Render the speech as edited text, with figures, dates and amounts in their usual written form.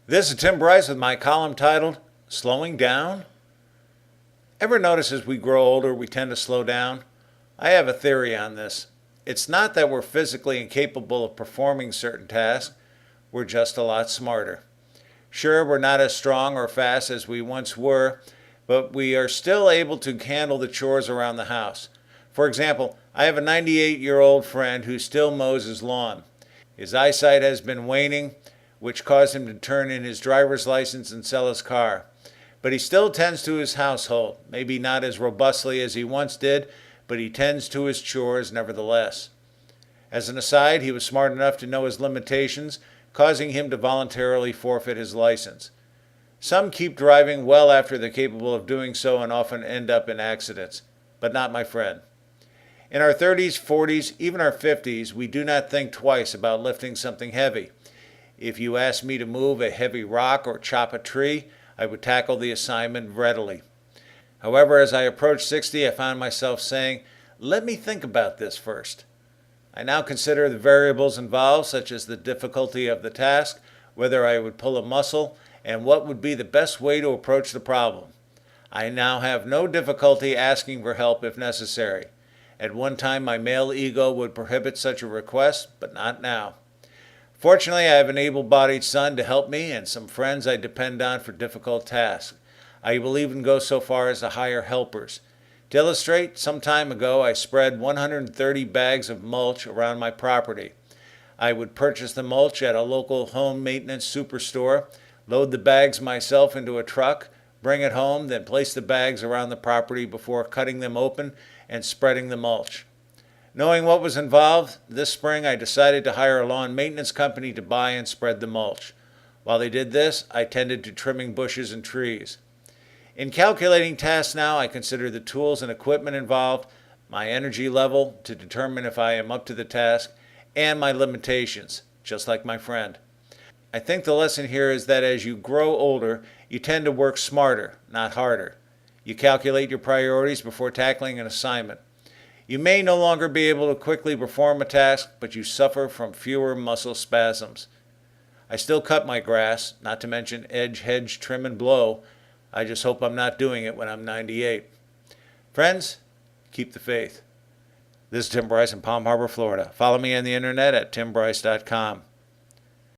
This is Tim Bryce with my column titled Slowing Down. Ever notice as we grow older we tend to slow down? I have a theory on this. It's not that we're physically incapable of performing certain tasks, we're just a lot smarter. Sure, we're not as strong or fast as we once were, but we are still able to handle the chores around the house. For example, I have a 98-year-old friend who still mows his lawn. His eyesight has been waning, which caused him to turn in his driver's license and sell his car. But he still tends to his household, maybe not as robustly as he once did, but he tends to his chores nevertheless. As an aside, he was smart enough to know his limitations, causing him to voluntarily forfeit his license. Some keep driving well after they're capable of doing so and often end up in accidents, but not my friend. In our 30s, 40s, even our 50s, we do not think twice about lifting something heavy. If you asked me to move a heavy rock or chop a tree, I would tackle the assignment readily. However, as I approached 60, I found myself saying, let me think about this first. I now consider the variables involved, such as the difficulty of the task, whether I would pull a muscle, and what would be the best way to approach the problem. I now have no difficulty asking for help if necessary. At one time, my male ego would prohibit such a request, but not now. Fortunately, I have an able-bodied son to help me and some friends I depend on for difficult tasks. I will even go so far as to hire helpers. To illustrate, some time ago I spread 130 bags of mulch around my property. I would purchase the mulch at a local home maintenance superstore, load the bags myself into a truck, bring it home, then place the bags around the property before cutting them open and spreading the mulch. Knowing what was involved, this spring I decided to hire a lawn maintenance company to buy and spread the mulch. While they did this, I tended to trimming bushes and trees. In calculating tasks now, I consider the tools and equipment involved, my energy level to determine if I am up to the task, and my limitations, just like my friend. I think the lesson here is that as you grow older, you tend to work smarter, not harder. You calculate your priorities before tackling an assignment. You may no longer be able to quickly perform a task, but you suffer from fewer muscle spasms. I still cut my grass, not to mention edge, hedge, trim, and blow. I just hope I'm not doing it when I'm 98. Friends, keep the faith. This is Tim Bryce in Palm Harbor, Florida. Follow me on the internet at timbryce.com.